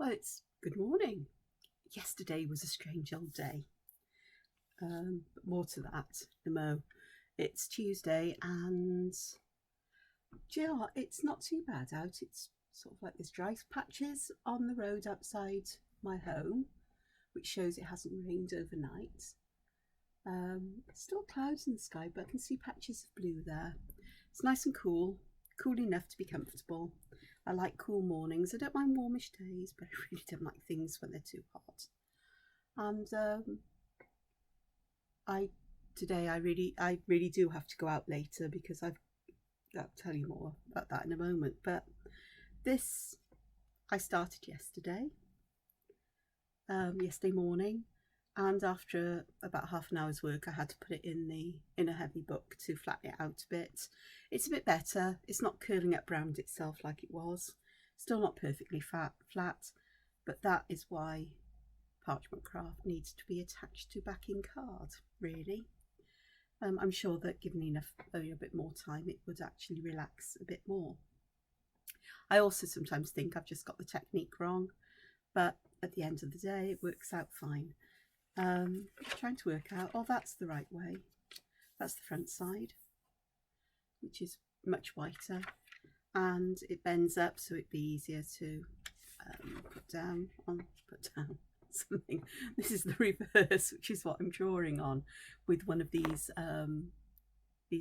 Well, it's good morning. Yesterday was a strange old day. But more to that, the mo. It's Tuesday, and do you know what? It's not too bad out. It's sort of like there's dry patches on the road outside my home, which shows it hasn't rained overnight. Still clouds in the sky, but I can see patches of blue there. It's nice and cool enough to be comfortable. I like cool mornings. I don't mind warmish days, but I really don't like things when they're too hot. And I really do have to go out later because I'll tell you more about that in a moment. But this I started yesterday morning, and after about half an hour's work I had to put it in a heavy book to flatten it out a bit. It's a bit better. It's not curling up round itself like it was. Still not perfectly flat, but that is why parchment craft needs to be attached to backing card, really. I'm sure that given enough a bit more time it would actually relax a bit more. I also sometimes think I've just got the technique wrong, but at the end of the day it works out fine. Trying to work out, oh, that's the right way. That's the front side, which is much whiter, and it bends up so it'd be easier to put down something. This is the reverse, which is what I'm drawing on with one of these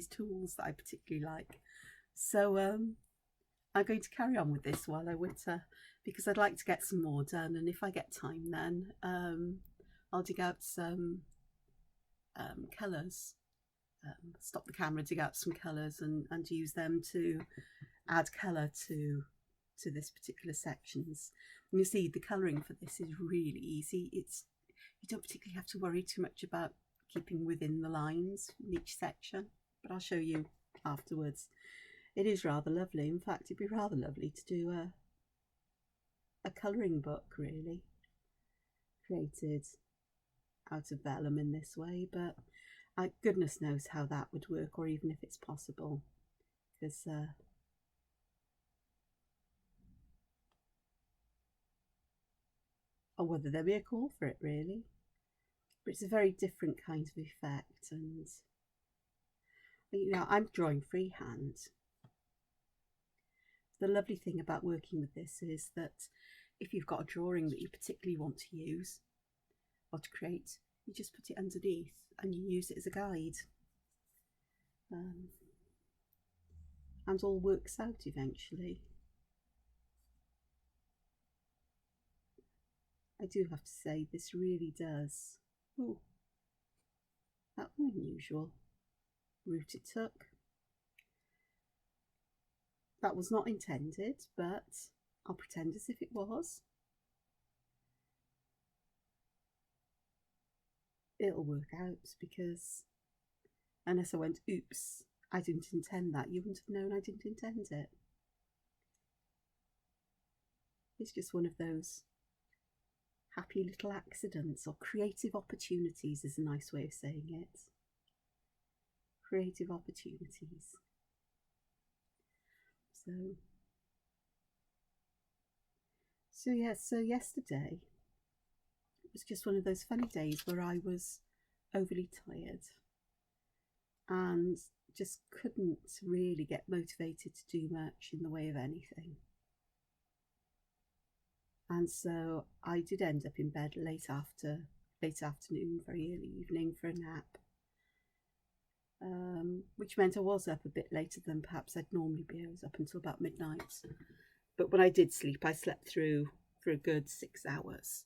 tools that I particularly like. So I'm going to carry on with this while I whitter, because I'd like to get some more done, and if I get time then I'll dig out some colours, stop the camera, dig out some colours and use them to add colour to this particular sections. And you see the colouring for this is really easy. You don't particularly have to worry too much about keeping within the lines in each section, but I'll show you afterwards. It is rather lovely. In fact, it'd be rather lovely to do a colouring book, really, created out of vellum in this way, but goodness knows how that would work, or even if it's possible, because or whether there be a call for it, really. But it's a very different kind of effect, and I'm drawing freehand. The lovely thing about working with this is that if you've got a drawing that you particularly want to use or to create, you just put it underneath and you use it as a guide, and all works out eventually. I do have to say, this really does. Oh, that was unusual route it took. That was not intended, but I'll pretend as if it was. It'll work out, because unless I went, oops, I didn't intend that, you wouldn't have known I didn't intend it. It's just one of those happy little accidents, or creative opportunities is a nice way of saying it. Creative opportunities. So yesterday it was just one of those funny days where I was overly tired and just couldn't really get motivated to do much in the way of anything. And so I did end up in bed late afternoon, very early evening, for a nap, which meant I was up a bit later than perhaps I'd normally be. I was up until about midnight. But when I did sleep, I slept through for a good 6 hours.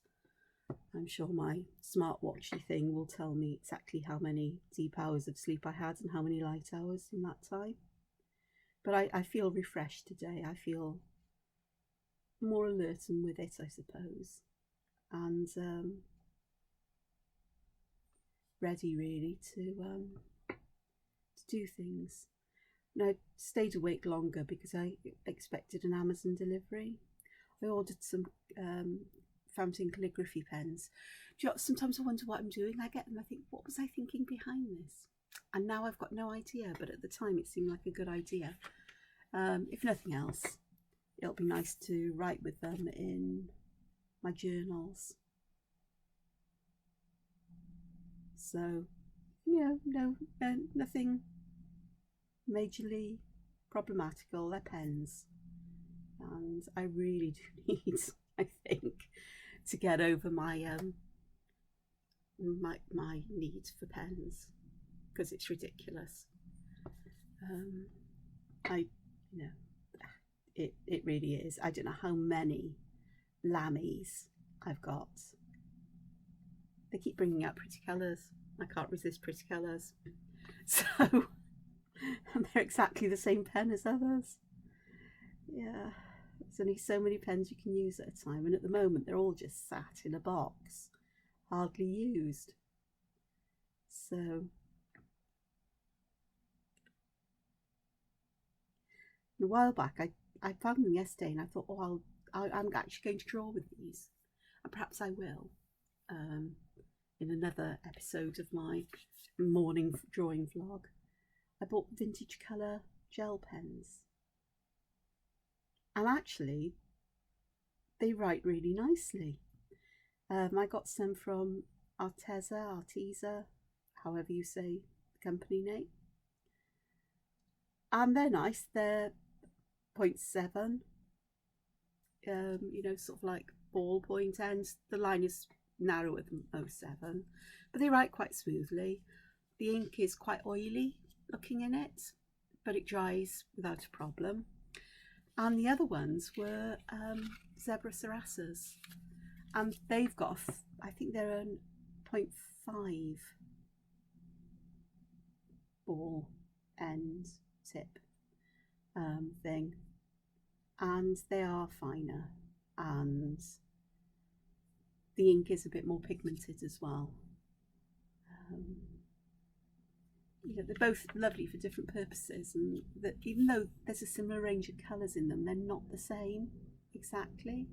I'm sure my smartwatchy thing will tell me exactly how many deep hours of sleep I had and how many light hours in that time. But I feel refreshed today. I feel more alert and with it, I suppose, and ready really to do things. And I stayed awake longer because I expected an Amazon delivery. I ordered some fountain calligraphy pens. Do you know, sometimes I wonder what I'm doing. I get them, I think, what was I thinking behind this? And now I've got no idea, but at the time it seemed like a good idea. If nothing else, it'll be nice to write with them in my journals. So, you know, no, nothing majorly problematical. They're pens, and I really do need, I think, to get over my my need for pens, because it's ridiculous. I, you know, it really is. I don't know how many lammies I've got. They keep bringing out pretty colours. I can't resist pretty colours. So, and they're exactly the same pen as others. Yeah, there's only so many pens you can use at a time, and at the moment they're all just sat in a box, hardly used. So, a while back I found them yesterday, and I thought, oh, I'm actually going to draw with these, and perhaps I will in another episode of my morning drawing vlog. I bought vintage colour gel pens, and actually they write really nicely. I got some from Arteza, however you say the company name, and they're nice. They're 0.7, you know, sort of like ballpoint ends. The line is narrower than 0.7, but they write quite smoothly. The ink is quite oily looking in it, but it dries without a problem. And the other ones were Zebra Sarasas, and they've got, I think they're a 0.5 ball end tip thing, and they are finer, and the ink is a bit more pigmented as well. You know, they're both lovely for different purposes, and that even though there's a similar range of colours in them, they're not the same exactly.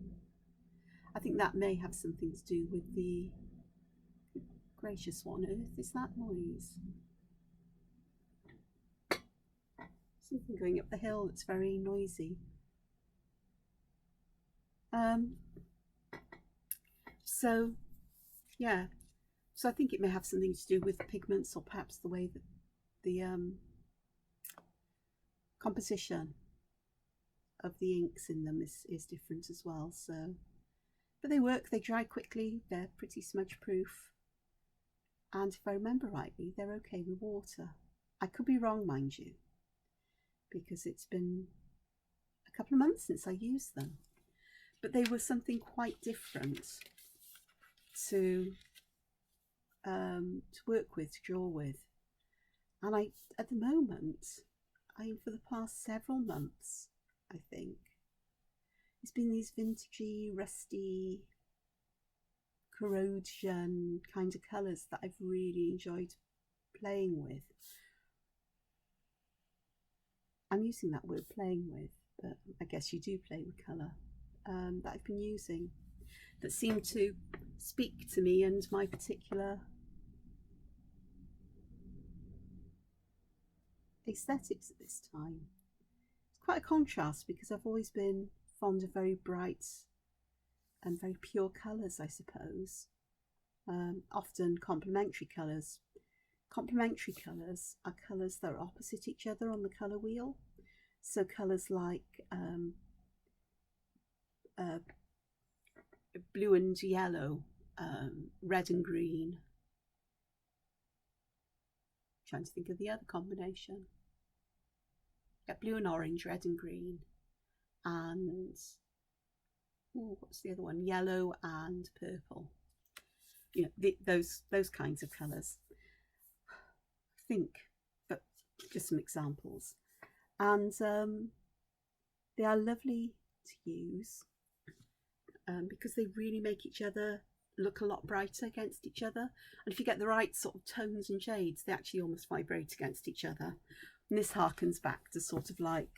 I think that may have something to do with the, gracious, what on earth is that noise? Something going up the hill that's very noisy. So yeah, so I think it may have something to do with pigments, or perhaps the way that the composition of the inks in them is different as well. So, but they work, they dry quickly, they're pretty smudge proof, and if I remember rightly, they're okay with water. I could be wrong, mind you, because it's been a couple of months since I used them, but they were something quite different to work with, to draw with. And I, at the moment, for the past several months, I think, it's been these vintagey, rusty, corrosion kind of colours that I've really enjoyed playing with. I'm using that word playing with, but I guess you do play with colour, that I've been using, that seem to speak to me and my particular aesthetics at this time. It's quite a contrast, because I've always been fond of very bright and very pure colours, I suppose. Often complementary colours. Complementary colours are colours that are opposite each other on the colour wheel. So colours like blue and yellow, red and green. I'm trying to think of the other combination. Blue and orange, red and green, and what's the other one? Yellow and purple. You know, those kinds of colours. I think, but just some examples, and they are lovely to use because they really make each other look a lot brighter against each other. And if you get the right sort of tones and shades, they actually almost vibrate against each other. And this harkens back to sort of like,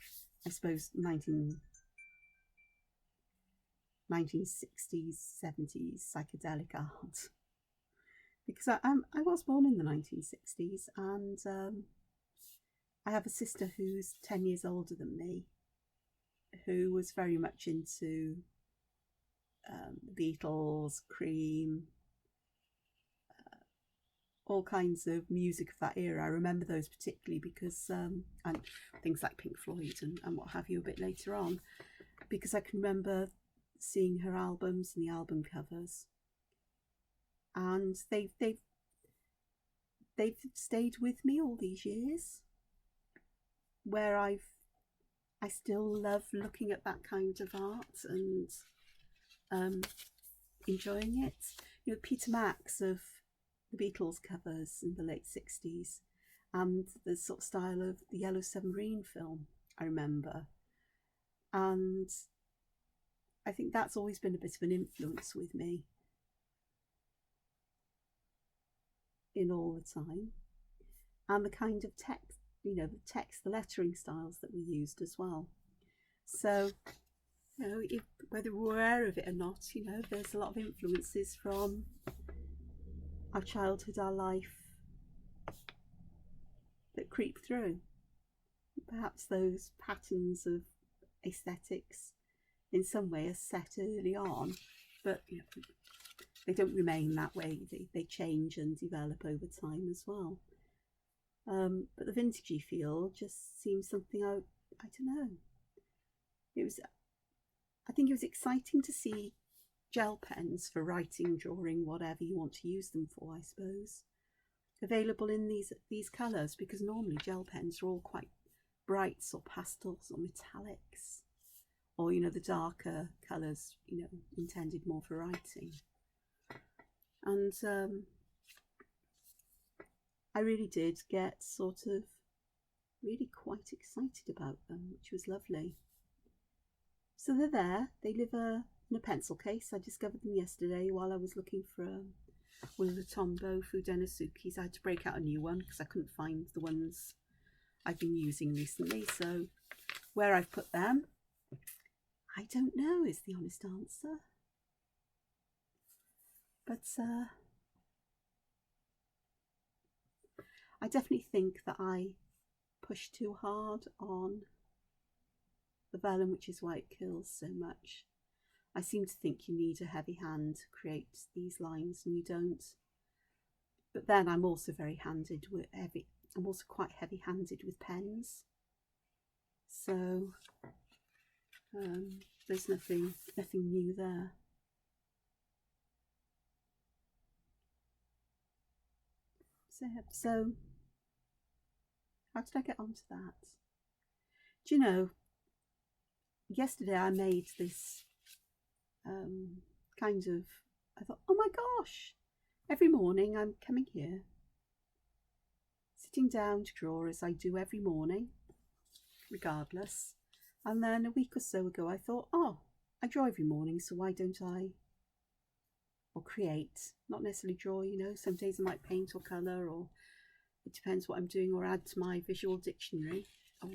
I suppose, 1960s, 70s psychedelic art. Because I was born in the 1960s, and I have a sister who's 10 years older than me, who was very much into the Beatles, Cream, all kinds of music of that era. I remember those particularly because, and things like Pink Floyd and what have you a bit later on, because I can remember seeing her albums and the album covers, and they've stayed with me all these years, where I still love looking at that kind of art and enjoying it. You know, Peter Max of the Beatles covers in the late 60s, and the sort of style of the Yellow Submarine film, I remember. And I think that's always been a bit of an influence with me in all the time. And the kind of text, you know, the lettering styles that we used as well. So, you know, whether we're aware of it or not, you know, there's a lot of influences from our childhood, our life, that creep through. Perhaps those patterns of aesthetics in some way are set early on, but you know, they don't remain that way. They change and develop over time as well. But the vintagey feel just seems something I don't know. I think it was exciting to see gel pens for writing, drawing, whatever you want to use them for, I suppose, available in these colours, because normally gel pens are all quite brights or pastels or metallics, or you know, the darker colours, you know, intended more for writing. And I really did get sort of really quite excited about them, which was lovely. So they're there. They live in a pencil case. I discovered them yesterday while I was looking for one of the Tombow Fudenosukis. I had to break out a new one because I couldn't find the ones I've been using recently. So where I've put them, I don't know, is the honest answer. But I definitely think that I pushed too hard on the vellum, which is why it kills so much. I seem to think you need a heavy hand to create these lines, and you don't. But then I'm also I'm also quite heavy-handed with pens. So there's nothing new there. So how did I get onto that? Do you know, yesterday I made this kind of, I thought, oh my gosh, every morning I'm coming here, sitting down to draw as I do every morning, regardless. And then a week or so ago I thought, oh, I draw every morning, so why don't I, or create, not necessarily draw, you know, some days I might paint or colour, or it depends what I'm doing, or add to my visual dictionary, or,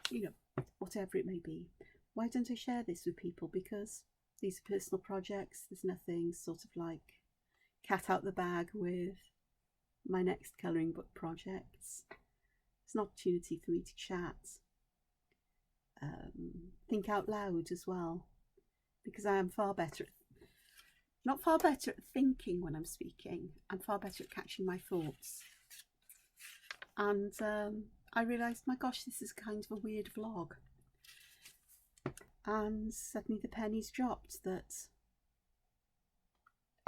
you know, whatever it may be. Why don't I share this with people? Because these are personal projects. There's nothing sort of like cat out the bag with my next colouring book projects. It's an opportunity for me to chat, think out loud as well, because I am not far better at thinking when I'm speaking. I'm far better at catching my thoughts. And I realised, my gosh, this is kind of a weird vlog. And suddenly the pennies dropped that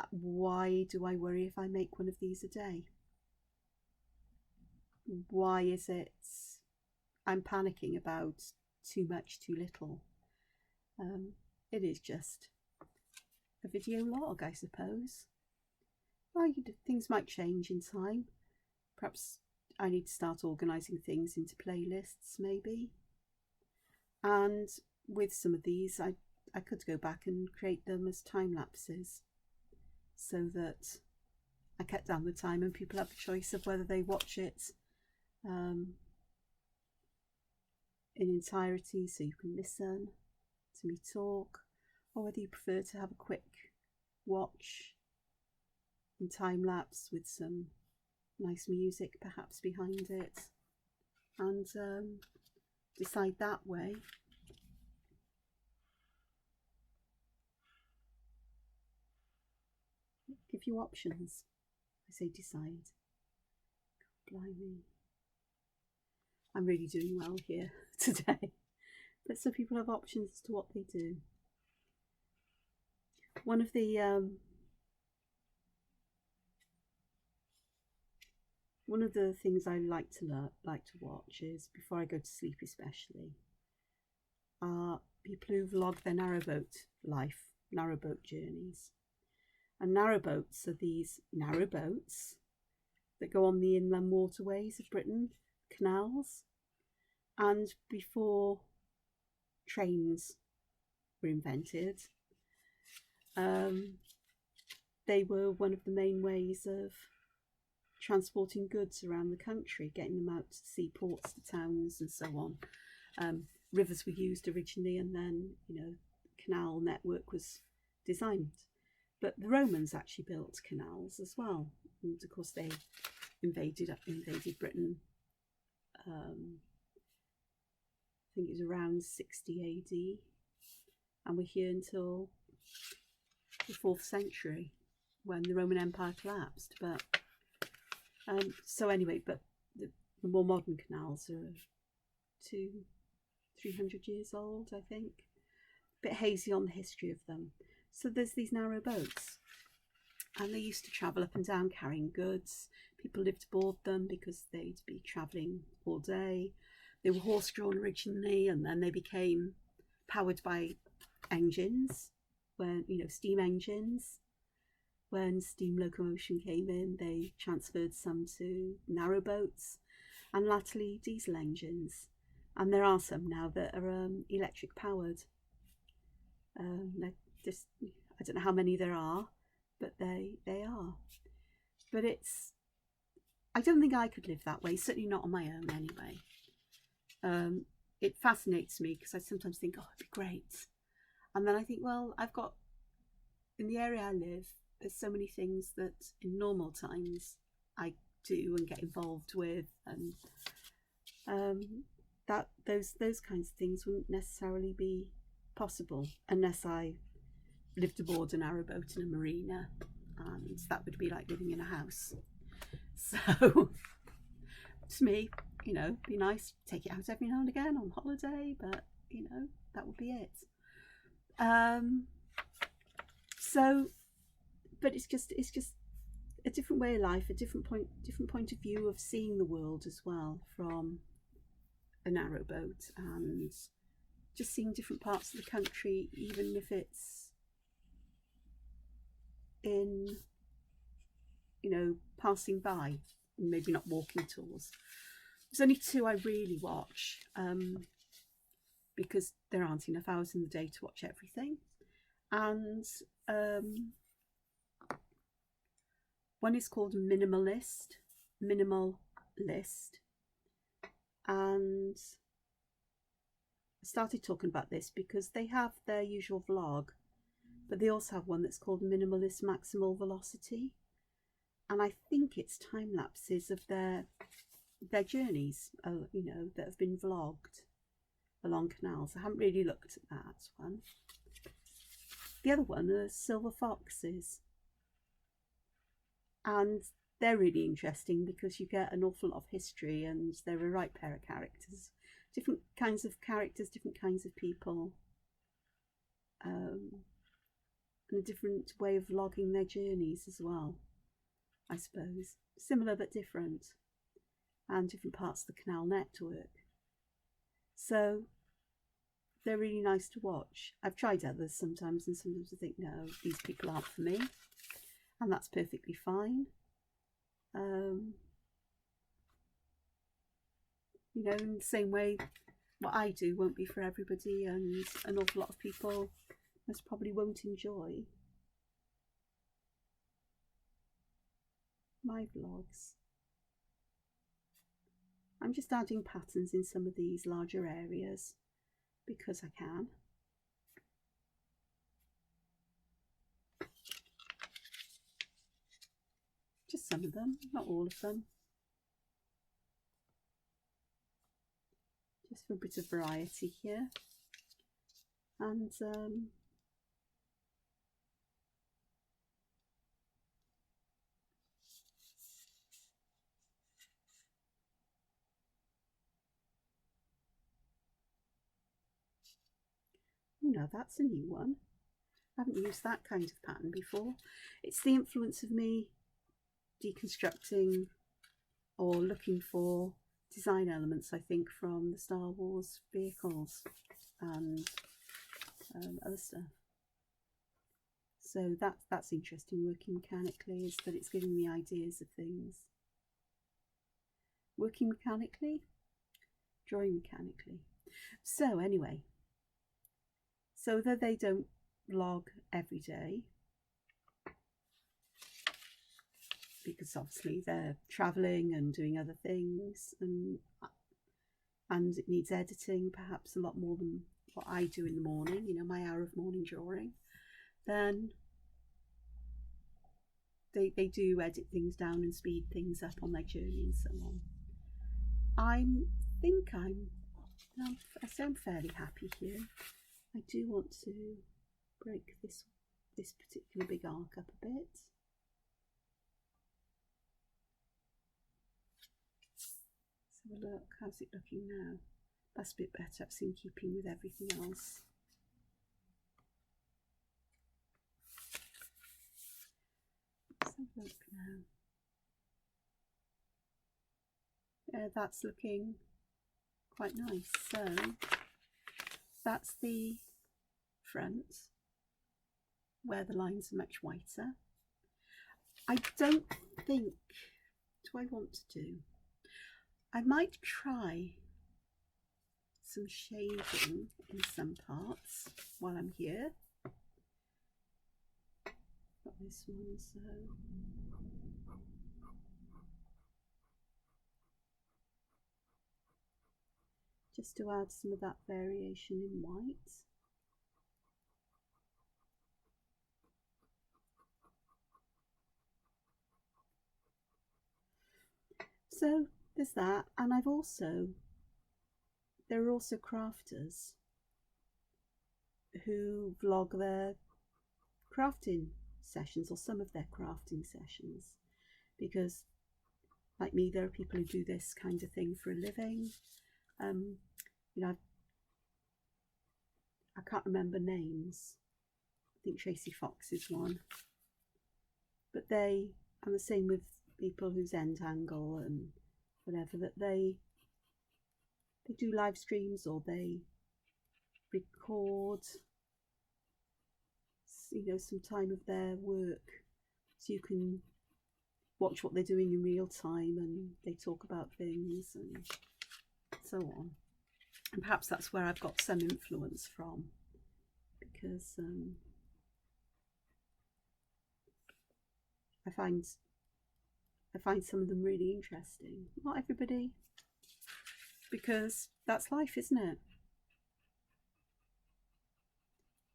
why do I worry if I make one of these a day? Why is it I'm panicking about too much, too little? It is just a video log, I suppose. Well, things might change in time. Perhaps I need to start organising things into playlists, maybe. And with some of these, I could go back and create them as time lapses, so that I cut down the time and people have a choice of whether they watch it in entirety, so you can listen to me talk, or whether you prefer to have a quick watch in time lapse with some nice music perhaps behind it, and decide that way. give you options. I say decide. Blimey. I'm really doing well here today. But some people have options as to what they do. One of the things I like to watch is, before I go to sleep especially, are people who vlog their narrowboat life, narrowboat journeys. And narrowboats are these narrow boats that go on the inland waterways of Britain, canals. And before trains were invented, they were one of the main ways of transporting goods around the country, getting them out to seaports, to towns and so on. Rivers were used originally, and then, you know, canal network was designed. But the Romans actually built canals as well, and of course they invaded Britain. I think it was around 60 AD, and we're here until the 4th century when the Roman Empire collapsed. But so anyway, but the more modern canals are 200-300 years old, I think. A bit hazy on the history of them. So there's these narrow boats, and they used to travel up and down carrying goods. People lived aboard them because they'd be travelling all day. They were horse-drawn originally, and then they became powered by engines, when, you know, steam engines. When steam locomotion came in, they transferred some to narrow boats, and latterly diesel engines. And there are some now that are electric powered. Just, I don't know how many there are, but they are. But I don't think I could live that way, certainly not on my own anyway. It fascinates me because I sometimes think, oh, it'd be great. And then I think, well, in the area I live, there's so many things that in normal times I do and get involved with, and that those kinds of things wouldn't necessarily be possible unless I lived aboard a narrowboat in a marina, and that would be like living in a house. So to me, you know, be nice, take it out every now and again on holiday, but you know, that would be it. But it's just a different way of life, a different point of view of seeing the world as well, from a narrowboat, and just seeing different parts of the country, even if it's in, you know, passing by, maybe not walking tours. There's only 2 I really watch, because there aren't enough hours in the day to watch everything. And one is called Minimal List, and I started talking about this because they have their usual vlog, but they also have one that's called Minimalist Maximal Velocity, and I think it's time lapses of their journeys, you know, that have been vlogged along canals. I haven't really looked at that one. The other one are silver foxes, and they're really interesting because you get an awful lot of history, and they're a right pair of characters, different kinds of characters, different kinds of people, and a different way of vlogging their journeys as well, I suppose. Similar but different, and different parts of the canal network. So they're really nice to watch. I've tried others sometimes, and sometimes I think, no, these people aren't for me, and that's perfectly fine. You know, in the same way, what I do won't be for everybody, and an awful lot of people most probably won't enjoy my vlogs. I'm just adding patterns in some of these larger areas because I can. Just some of them, not all of them. Just for a bit of variety here. And No, that's a new one. I haven't used that kind of pattern before. It's the influence of me deconstructing or looking for design elements, I think, from the Star Wars vehicles and other stuff. So that's interesting, working mechanically, is that it's giving me ideas of things. Working mechanically, drawing mechanically. So anyway, so that they don't vlog every day, because obviously they're travelling and doing other things, and it needs editing perhaps a lot more than what I do in the morning, you know, my hour of morning drawing, then they do edit things down and speed things up on their journey and so on. I say I'm fairly happy here. I do want to break this particular big arc up a bit. Let's have a look. How's it looking now? That's a bit better. It's in keeping with everything else. Let's have a look now. Yeah, that's looking quite nice. So that's the front, where the lines are much whiter. I don't think, do I want to do? I might try some shading in some parts while I'm here. Got this one, so just to add some of that variation in white. So there's that, and there are also crafters who vlog their crafting sessions, or some of their crafting sessions, because like me, there are people who do this kind of thing for a living. You know, I can't remember names. I think Tracy Fox is one, but and the same with people whose end angle and whatever, that they do live streams or they record, you know, some time of their work, so you can watch what they're doing in real time, and they talk about things and so on. And perhaps that's where I've got some influence from, because I find some of them really interesting. Not everybody, because that's life, isn't it?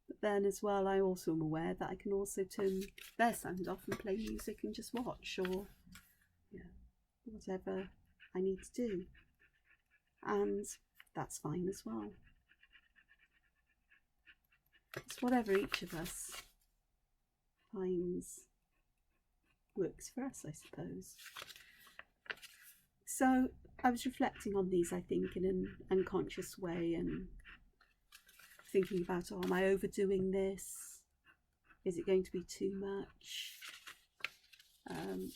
But then as well, I also am aware that I can also turn their sound off and play music and just watch, or whatever I need to do, and that's fine as well. It's whatever each of us finds works for us, I suppose. So I was reflecting on these, I think, in an unconscious way, and thinking about, oh, am I overdoing this? Is it going to be too much?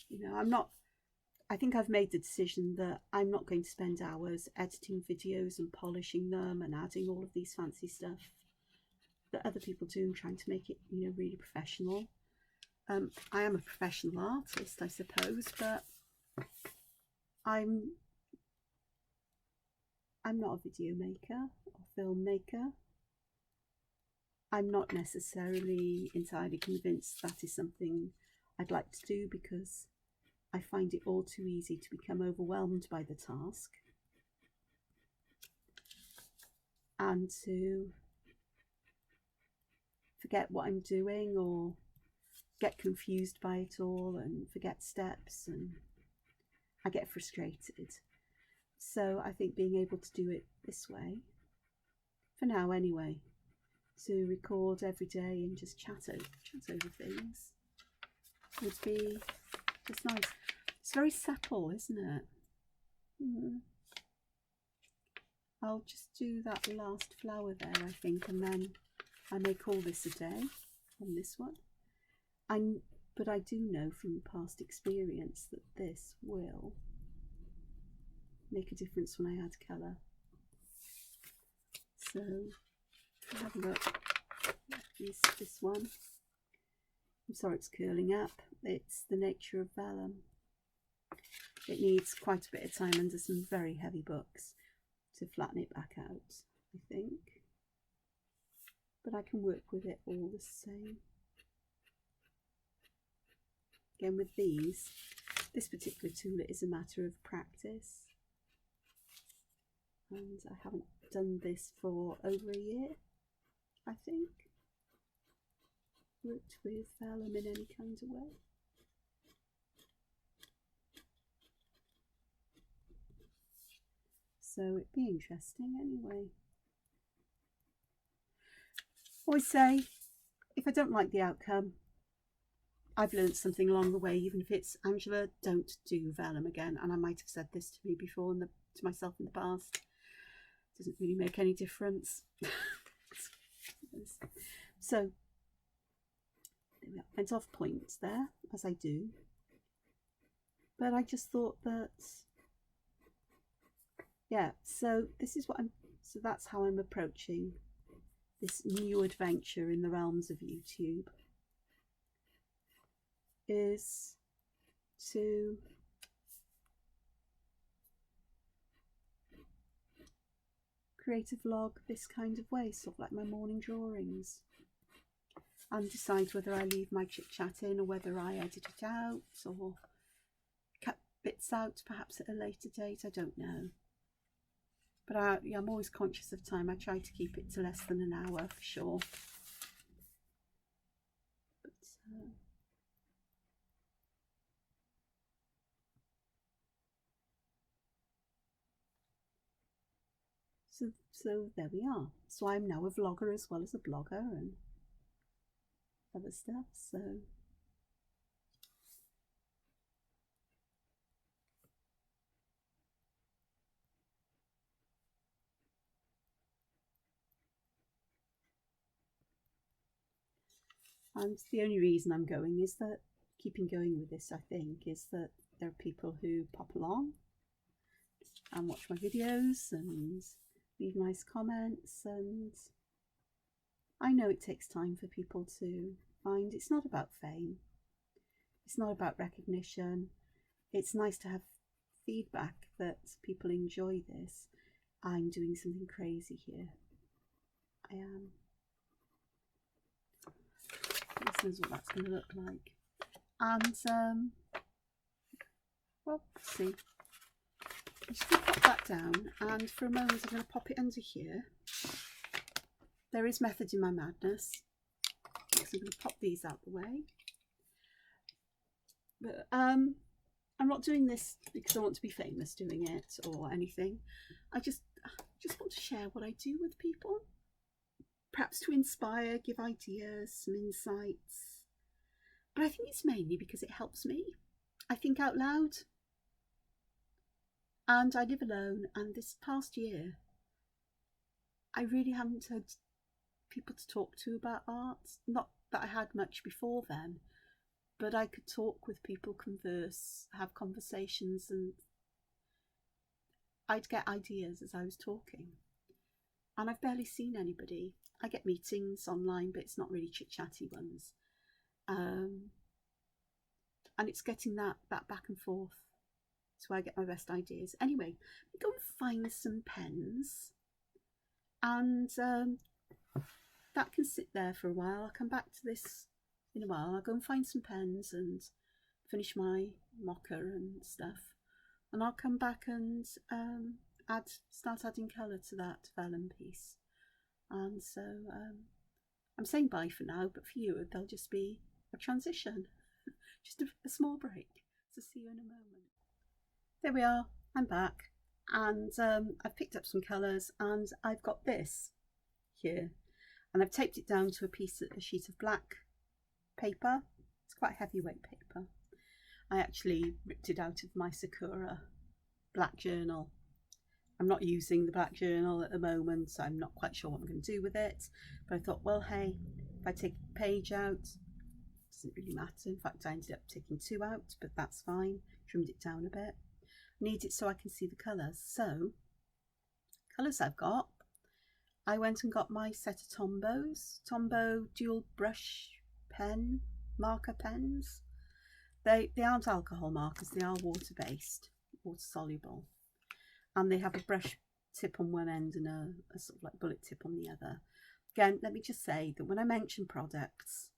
You know, I think I've made the decision that I'm not going to spend hours editing videos and polishing them and adding all of these fancy stuff that other people do and trying to make it, you know, really professional. I am a professional artist, I suppose, but I'm not a video maker or film maker. I'm not necessarily entirely convinced that is something I'd like to do, because I find it all too easy to become overwhelmed by the task and to forget what I'm doing, or get confused by it all and forget steps, and I get frustrated. So I think being able to do it this way, for now anyway, to record every day and just chat over things, would be just nice. It's very subtle, isn't it? I'll just do that last flower there, I think, and then I may call this a day on this one. But I do know from past experience that this will make a difference when I add colour. So have a look. This one. I'm sorry it's curling up. It's The Nature of Vellum. It needs quite a bit of time under some very heavy books to flatten it back out, I think. But I can work with it all the same. Again, with this particular tool, it is a matter of practice. And I haven't done this for over a year, I think. Worked with vellum in any kind of way. So it'd be interesting anyway. Always say, if I don't like the outcome, I've learned something along the way, even if it's, Angela, don't do vellum again. And I might have said this to me before, to myself in the past. It doesn't really make any difference. So, went off points there, as I do. But I just thought that, yeah, so this is what so that's how I'm approaching this new adventure in the realms of YouTube. Is to create a vlog this kind of way, sort of like my morning drawings, and decide whether I leave my chit chat in or whether I edit it out or cut bits out perhaps at a later date. I don't know, but I'm always conscious of time. I try to keep it to less than an hour for sure. But, so there we are. So I'm now a vlogger as well as a blogger and other stuff. So and the only reason I'm going is that keeping going with this, I think, is that there are people who pop along and watch my videos and leave nice comments, and I know it takes time for people to find. It's not about fame, it's not about recognition. It's nice to have feedback that people enjoy this. I'm doing something crazy here. I am. This is what that's going to look like. And well, let's see. I'm just going to pop that down, and for a moment I'm going to pop it under here. There is method in my madness, so I'm going to pop these out the way. But I'm not doing this because I want to be famous doing it or anything. I just want to share what I do with people, perhaps to inspire, give ideas, some insights. But I think it's mainly because it helps me. I think out loud. And I live alone, and this past year I really haven't had people to talk to about art. Not that I had much before then, but I could talk with people, converse, have conversations, and I'd get ideas as I was talking. And I've barely seen anybody. I get meetings online, but it's not really chit-chatty ones. And it's getting that back and forth. That's where I get my best ideas. Anyway, go and find some pens, and that can sit there for a while. I'll come back to this in a while. I'll go and find some pens and finish my mocha and stuff, and I'll come back and start adding colour to that vellum piece. And so I'm saying bye for now, but for you there'll just be a transition, just a small break. So see you in a moment. There we are, I'm back, and I've picked up some colours, and I've got this here, and I've taped it down to a sheet of black paper. It's quite heavyweight paper. I actually ripped it out of my Sakura black journal I'm not using the black journal at the moment, so I'm not quite sure what I'm going to do with it. But I thought, well, hey, if I take a page out, it doesn't really matter. In fact, I ended up taking 2 out, but that's fine. Trimmed it down a bit. Need it so I can see the colours. So, colours I've got. I went and got my set of Tombow dual brush pen, marker pens. They aren't alcohol markers, they are water-based, water-soluble. And they have a brush tip on one end and a sort of like bullet tip on the other. Again, let me just say that when I mention products,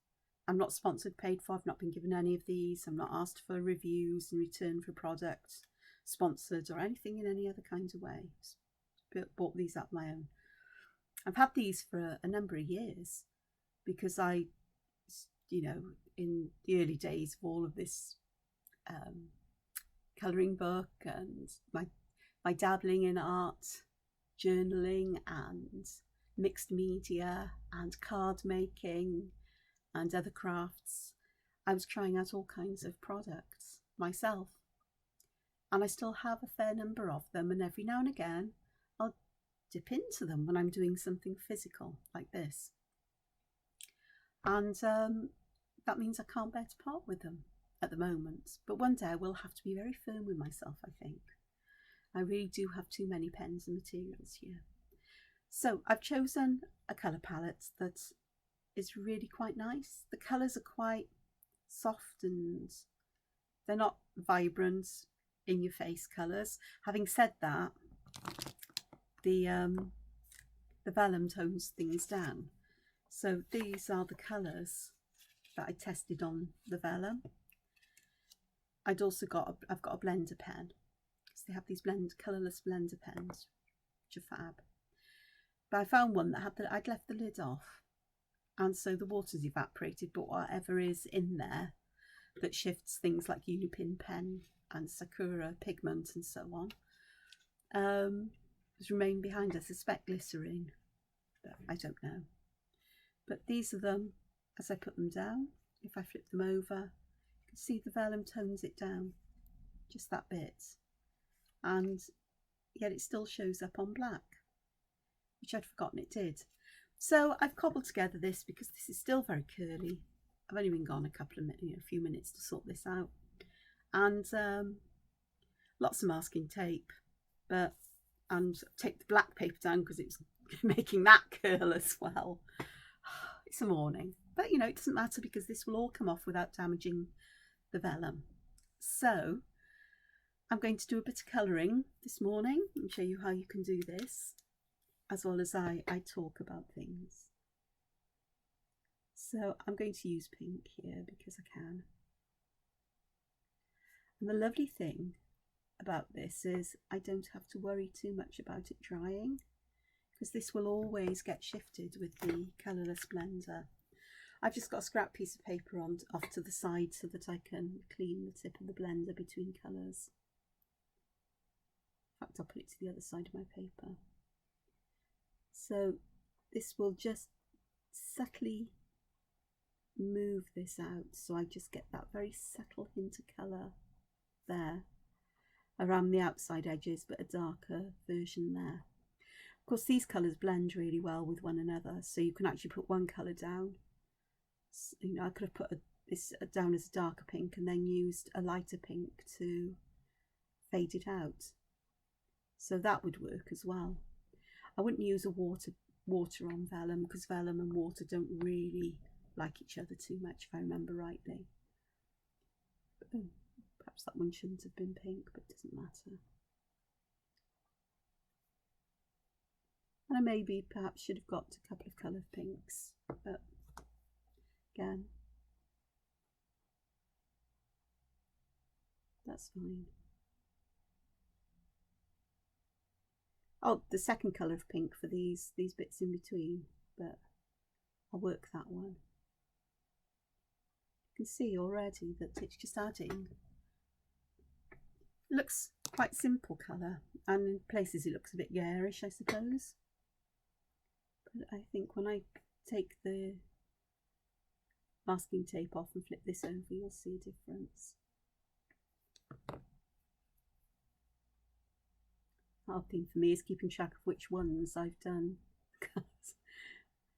I'm not sponsored, paid for. I've not been given any of these. I'm not asked for reviews in return for products, sponsored or anything in any other kind of way. Bought these up my own. I've had these for a number of years because I, you know, in the early days of all of this colouring book and my dabbling in art, journaling and mixed media and card making and other crafts, I was trying out all kinds of products myself. And I still have a fair number of them, and every now and again I'll dip into them when I'm doing something physical like this. And that means I can't bear to part with them at the moment. But one day I will have to be very firm with myself, I think. I really do have too many pens and materials here. So I've chosen a colour palette that is really quite nice. The colours are quite soft and they're not vibrant, in your face colours. Having said that, the vellum tones things down. So these are the colours that I tested on the vellum. I've got a blender pen. So they have these colourless blender pens, which are fab. But I found one that I'd left the lid off, and so the water's evaporated, but whatever is in there that shifts things like Unipin pen and Sakura pigment and so on has remained behind. I suspect glycerine, but I don't know. But these are them as I put them down. If I flip them over, you can see the vellum tones it down just that bit, and yet it still shows up on black, which I'd forgotten it did. So I've cobbled together this because this is still very curly. I've only been gone a few minutes to sort this out, and lots of masking tape, and take the black paper down because it's making that curl as well. It's a morning, but you know, it doesn't matter because this will all come off without damaging the vellum. So I'm going to do a bit of colouring this morning and show you how you can do this, as well as I talk about things. So I'm going to use pink here because I can. And the lovely thing about this is I don't have to worry too much about it drying, because this will always get shifted with the colourless blender. I've just got a scrap piece of paper off to the side so that I can clean the tip of the blender between colours. In fact, I'll put it to the other side of my paper. So this will just subtly move this out, so I just get that very subtle hint of colour there around the outside edges, but a darker version there. Of course, these colours blend really well with one another, so you can actually put one colour down. So, you know, I could have put this down as a darker pink and then used a lighter pink to fade it out. So that would work as well. I wouldn't use a water on vellum, because vellum and water don't really like each other too much, if I remember rightly. Perhaps that one shouldn't have been pink, but it doesn't matter. And I maybe perhaps should have got a couple of coloured pinks, but again, that's fine. Oh, the second colour of pink for these bits in between, but I'll work that one. You can see already that it's just adding. It looks quite simple colour, and in places it looks a bit garish, I suppose. But I think when I take the masking tape off and flip this over, you'll see a difference. Hard thing for me is keeping track of which ones I've done.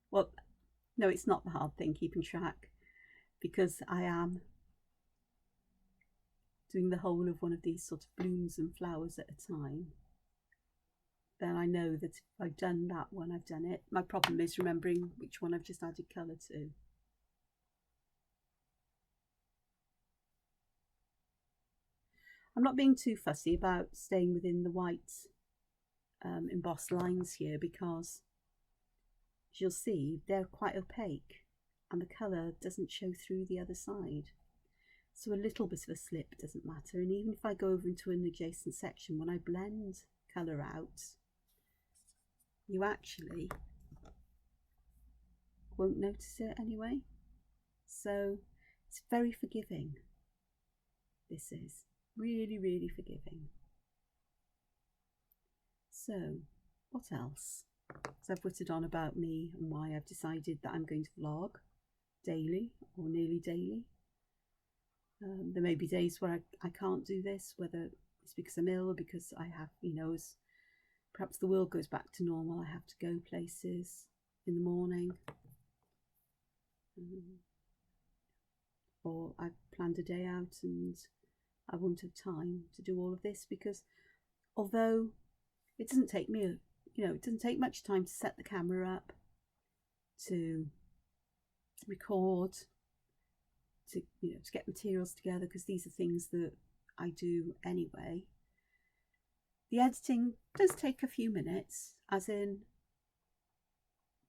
Well, no, it's not the hard thing, keeping track, because I am doing the whole of one of these sort of blooms and flowers at a time. Then I know that if I've done that one, I've done it. My problem is remembering which one I've just added colour to. I'm not being too fussy about staying within the white embossed lines here, because as you'll see, they're quite opaque and the colour doesn't show through the other side. So a little bit of a slip doesn't matter. And even if I go over into an adjacent section, when I blend colour out, you actually won't notice it anyway. So it's very forgiving. This is really, really forgiving. So what else? So I've put it on about me and why I've decided that I'm going to vlog daily or nearly daily. There may be days where I can't do this, whether it's because I'm ill or because I have, as perhaps the world goes back to normal, I have to go places in the morning. Or I've planned a day out and I won't have time to do all of this, because although it doesn't take me, it doesn't take much time to set the camera up, to record, to get materials together, because these are things that I do anyway. The editing does take a few minutes, as in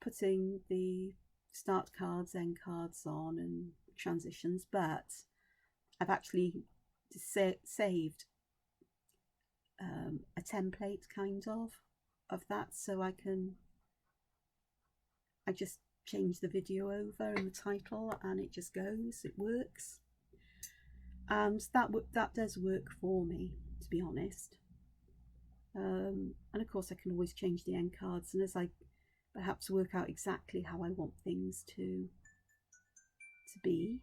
putting the start cards, end cards on and transitions, but I've actually saved a template kind of that, so I just change the video over and the title and it just goes, it works, and that does work for me, to be honest. And of course I can always change the end cards, and as I perhaps work out exactly how I want things to be,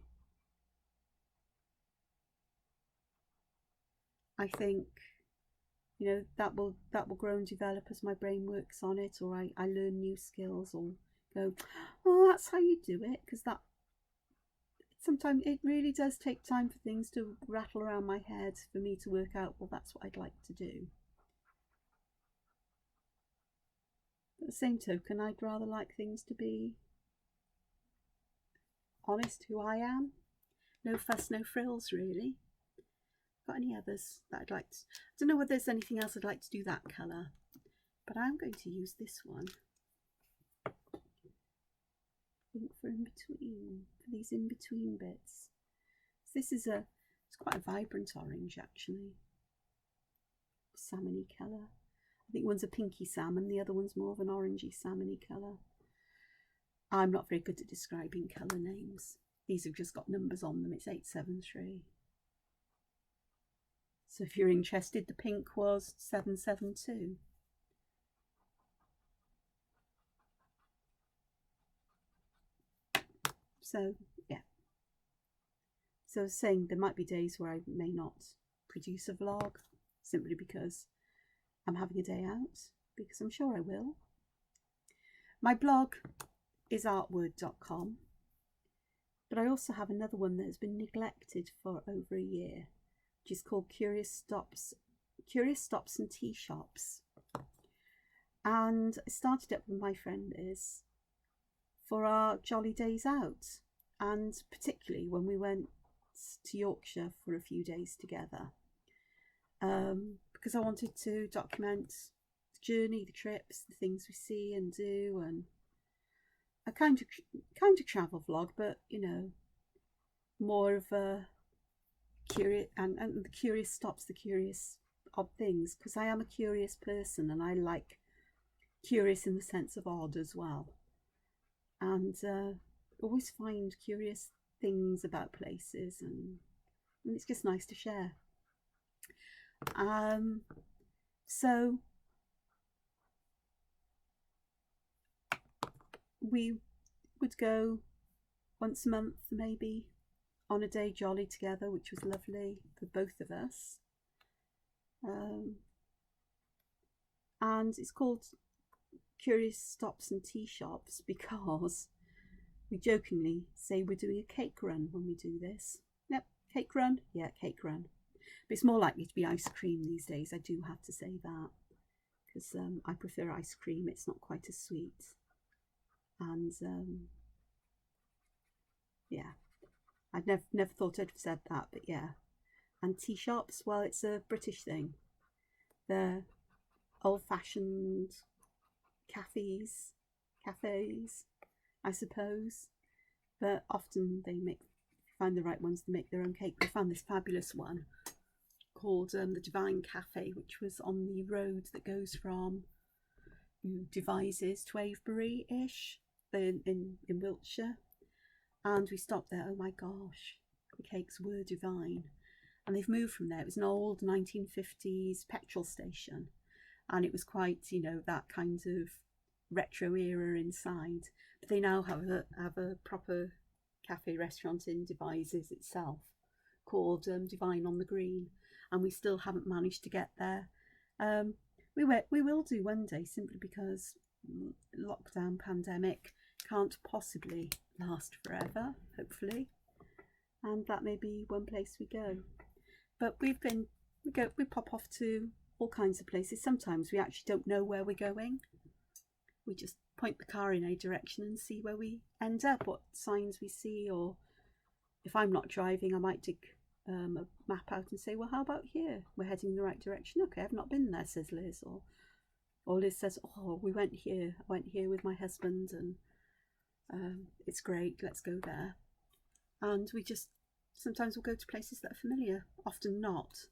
I think that will grow and develop as my brain works on it, or I learn new skills, or go, oh, that's how you do it, because that sometimes it really does take time for things to rattle around my head for me to work out, well, that's what I'd like to do. At the same token, I'd rather like things to be honest, who I am, no fuss, no frills, really. Got any others that I'd like to, I don't know whether there's anything else I'd like to do that colour, but I'm going to use this one. I think for these in between bits. So this is it's quite a vibrant orange, actually, salmony colour. I think one's a pinky salmon, the other one's more of an orangey salmony colour. I'm not very good at describing colour names. These have just got numbers on them. It's 873. So if you're interested, the pink was 772. So yeah. So I was saying there might be days where I may not produce a vlog, simply because I'm having a day out, because I'm sure I will. My blog is artwyrd.com, but I also have another one that has been neglected for over a year, which is called Curious Stops and Tea Shops. And I started it with my friend Liz for our jolly days out, and particularly when we went to Yorkshire for a few days together, because I wanted to document the journey, the trips, the things we see and do, and a kind of travel vlog, but more of a curious, and the curious stops, the curious odd things, because I am a curious person and I like curious in the sense of odd as well, and always find curious things about places, and it's just nice to share. So we would go once a month maybe on a day jolly together, which was lovely for both of us. And it's called Curious Stops and Tea Shops because we jokingly say we're doing a cake run when we do this. Yep, cake run. Yeah, cake run. But it's more likely to be ice cream these days, I do have to say that. Because I prefer ice cream, it's not quite as sweet. And yeah, I'd never thought I'd have said that, but yeah. And tea shops, well, it's a British thing. They're old-fashioned cafes, I suppose. But often they find the right ones to make their own cake. We found this fabulous one called the Divine Cafe, which was on the road that goes from Devizes to Avebury-ish in Wiltshire. And we stopped there. Oh my gosh, the cakes were divine. And they've moved from there. It was an old 1950s petrol station, and it was quite, you know, that kind of retro era inside. But they now have a proper cafe restaurant in Devizes itself called Divine on the Green, and we still haven't managed to get there. We will do one day, simply because lockdown pandemic can't possibly last forever, hopefully, and that may be one place we go. But we pop off to all kinds of places. Sometimes we actually don't know where we're going. We just point the car in a direction and see where we end up, what signs we see, or if I'm not driving, I might dig a map out and say, well, how about here? We're heading in the right direction. Okay, I've not been there, says Liz. Or Liz says, oh, we went here. I went here with my husband, and it's great, let's go there. And we just, sometimes we'll go to places that are familiar, often not.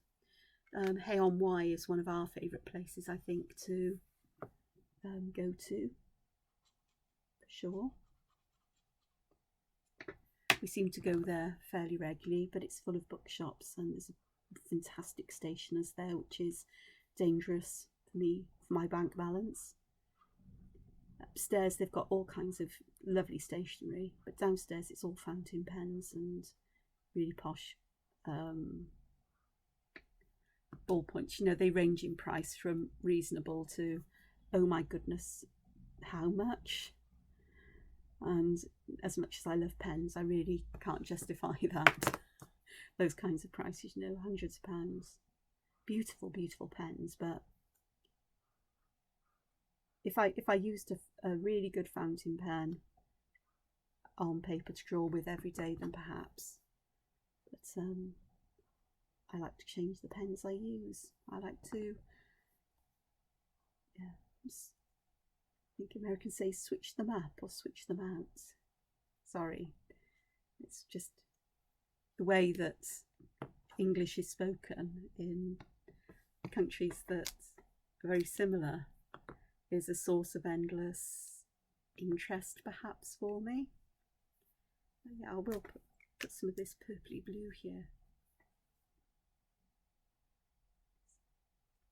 Hay on Wye is one of our favourite places, I think, to go to, for sure. We seem to go there fairly regularly, but it's full of bookshops, and there's fantastic stationers there, which is dangerous for me, for my bank balance. Upstairs they've got all kinds of lovely stationery, but downstairs it's all fountain pens and really posh ballpoints. You know, they range in price from reasonable to, oh my goodness, how much? And as much as I love pens, I really can't justify that. Those kinds of prices, you know, hundreds of pounds. Beautiful, beautiful pens, but if I used a really good fountain pen on paper to draw with every day, then perhaps. But I like to change the pens I use. I like to, yeah, I think Americans say switch them up or switch them out. Sorry, it's just the way that English is spoken in countries that are very similar is a source of endless interest, perhaps, for me. Yeah, I will put some of this purpley blue here.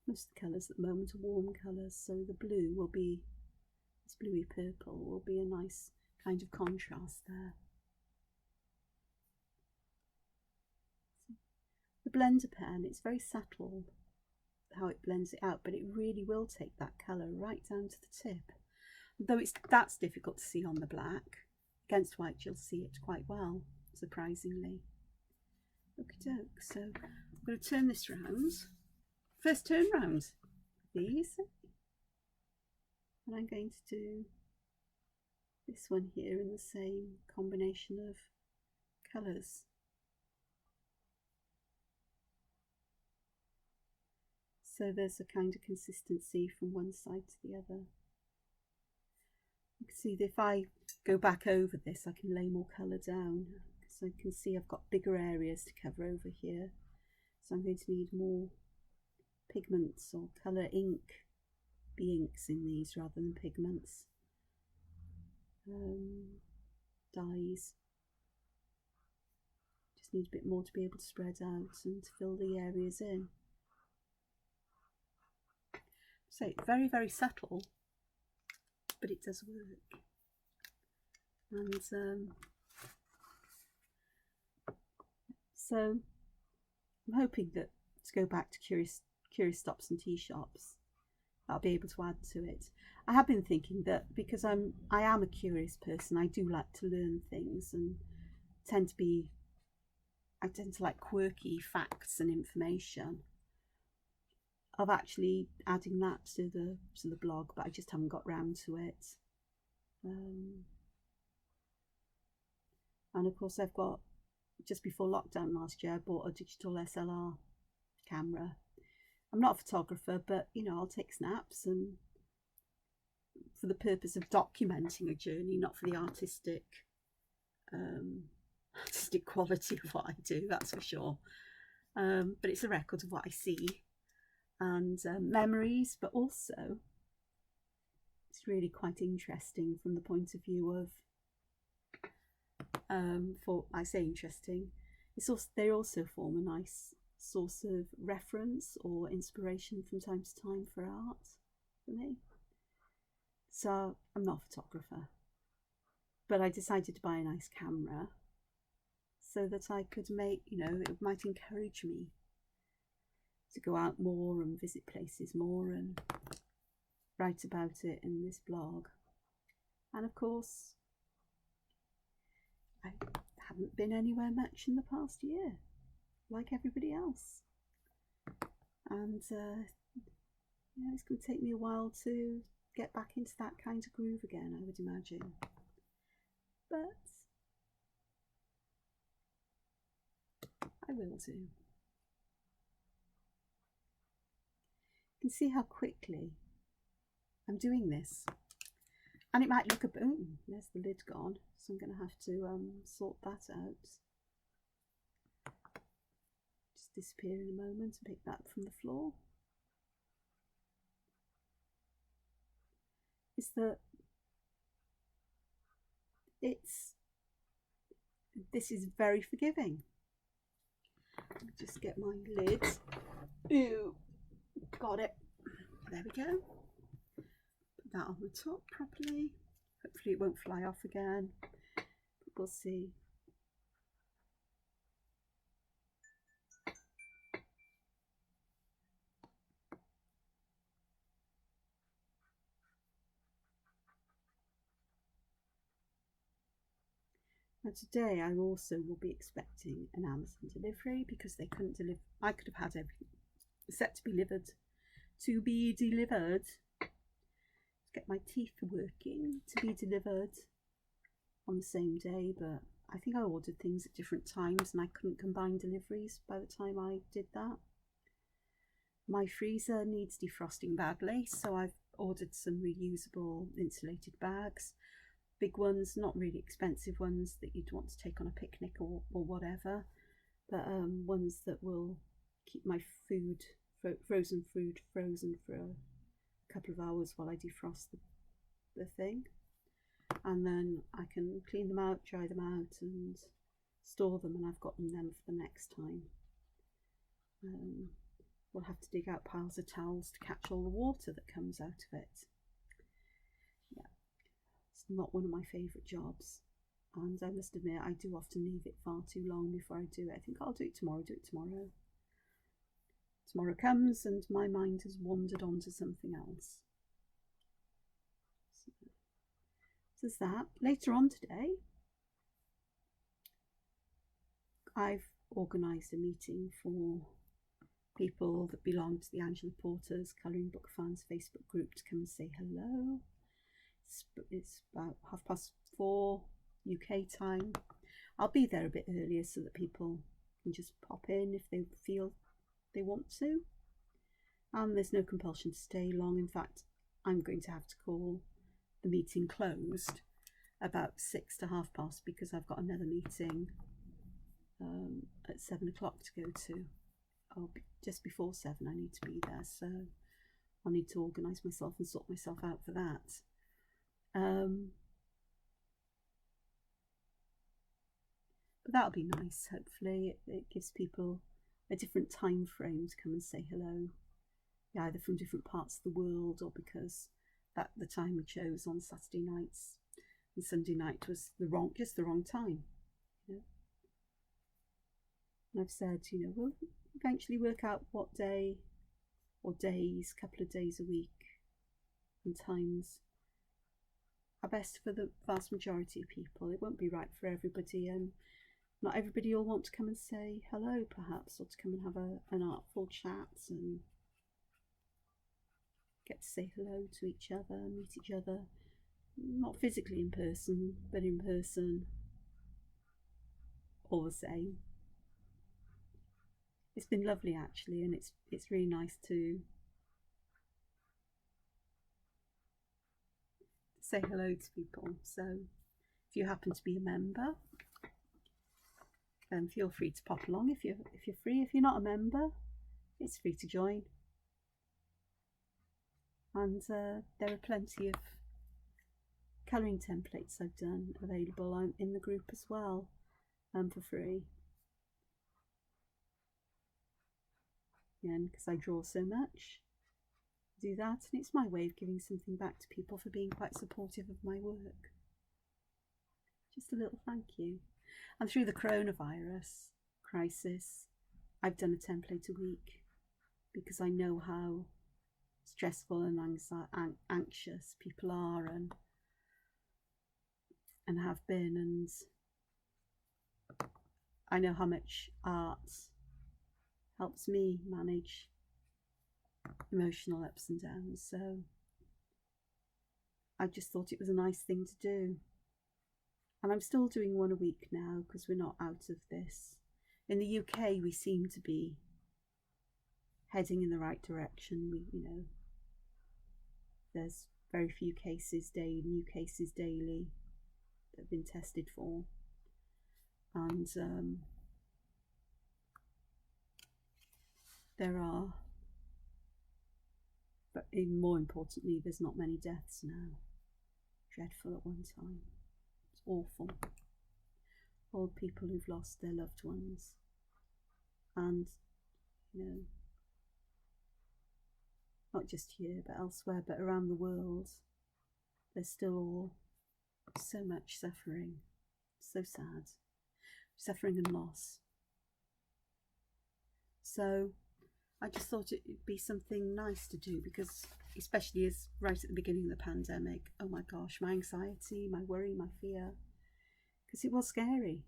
Most of the colours at the moment are warm colours, so the blue will be, this bluey purple will be a nice kind of contrast there. The blender pen, it's very subtle how it blends it out, but it really will take that colour right down to the tip. Though that's difficult to see on the black. Against white you'll see it quite well, surprisingly. Okie doke, so I'm going to turn this round. First turn round, these. And I'm going to do this one here in the same combination of colours. So there's a kind of consistency from one side to the other. You can see that if I go back over this, I can lay more colour down. So you can see I've got bigger areas to cover over here. So I'm going to need more pigments or colour ink, inks in these rather than pigments. Dyes. Just need a bit more to be able to spread out and to fill the areas in. So very, very subtle, but it does work. And so I'm hoping that, to go back to Curious Stops and Tea Shops, I'll be able to add to it. I have been thinking that because I am a curious person, I do like to learn things and I tend to like quirky facts and information, of actually adding that to the blog, but I just haven't got round to it. And of course I've got, just before lockdown last year, I bought a digital SLR camera. I'm not a photographer, but you know, I'll take snaps, and for the purpose of documenting a journey, not for the artistic quality of what I do, that's for sure. But it's a record of what I see and memories, but also it's really quite interesting from the point of view of I say interesting, they also form a nice source of reference or inspiration from time to time for art for me. So I'm not a photographer, but I decided to buy a nice camera so that I could make, you know, it might encourage me to go out more and visit places more and write about it in this blog. And of course, I haven't been anywhere much in the past year, like everybody else. And you know, it's going to take me a while to get back into that kind of groove again, I would imagine. But I will do. You can see how quickly I'm doing this. And it might look a boom. There's the lid gone, so I'm going to have to sort that out. Just disappear in a moment and pick that up from the floor. Is that this is very forgiving. Let me just get my lid. Ooh, got it. There we go. Put that on the top properly. Hopefully it won't fly off again. We'll see. Now today I also will be expecting an Amazon delivery because they couldn't deliver. I could have had everything set to be delivered. To get my teeth working, to be delivered on the same day, but I think I ordered things at different times and I couldn't combine deliveries by the time I did that. My freezer needs defrosting badly, so I've ordered some reusable insulated bags. Big ones, not really expensive ones that you'd want to take on a picnic or whatever, but ones that will keep my food, frozen food, frozen for a couple of hours while I defrost the thing. And then I can clean them out, dry them out and store them, and I've got them then for the next time. We'll have to dig out piles of towels to catch all the water that comes out of it. Yeah, it's not one of my favourite jobs, and I must admit I do often leave it far too long before I do it. I think I'll do it tomorrow, Tomorrow comes and my mind has wandered on to something else. So there's that. Later on today, I've organised a meeting for people that belong to the Angela Porter's Colouring Book Fans Facebook group to come and say hello. It's about 4:30 UK time. I'll be there a bit earlier so that people can just pop in if they feel they want to. And there's no compulsion to stay long. In fact, I'm going to have to call the meeting closed about 6 to 6:30 because I've got another meeting at 7 o'clock to go to. Just before 7 I need to be there, so I'll need to organise myself and sort myself out for that. But that'll be nice. Hopefully it gives people a different time frame to come and say hello, either from different parts of the world or because the time we chose on Saturday nights and Sunday night was just the wrong time. You know? And I've said, you know, we'll eventually work out what day or days, couple of days a week and times are best for the vast majority of people. It won't be right for everybody, and not everybody will want to come and say hello perhaps, or to come and have an artful chat and get to say hello to each other, meet each other, not physically in person, but in person, all the same. It's been lovely actually, and it's really nice to say hello to people. So if you happen to be a member, then feel free to pop along if you're free. If you're not a member, it's free to join. And there are plenty of colouring templates I've done available in the group as well, for free. Again, because I draw so much, do that, and it's my way of giving something back to people for being quite supportive of my work. Just a little thank you. And through the coronavirus crisis, I've done a template a week because I know how stressful and anxious people are and have been, and I know how much art helps me manage emotional ups and downs, so I just thought it was a nice thing to do. And I'm still doing one a week now because we're not out of this. In the UK we seem to be heading in the right direction. There's very few cases daily, new cases daily that have been tested for, and there are, but even more importantly, there's not many deaths now. Dreadful at one time. It's awful. Old people who've lost their loved ones, and not just here but elsewhere, but around the world, there's still all so much suffering. So sad. Suffering and loss. So I just thought it'd be something nice to do, because especially as right at the beginning of the pandemic, oh my gosh, my anxiety, my worry, my fear, because it was scary.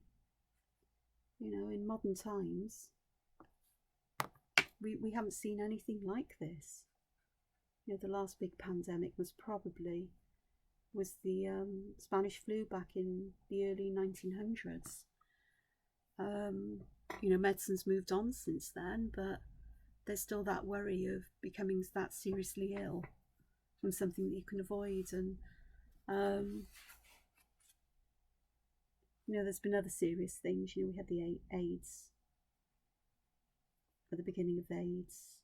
In modern times, we haven't seen anything like this. The last big pandemic was the Spanish flu back in the early 1900s. Medicine's moved on since then, but there's still that worry of becoming that seriously ill from something that you can avoid. And there's been other serious things. We had the AIDS at the beginning of AIDS,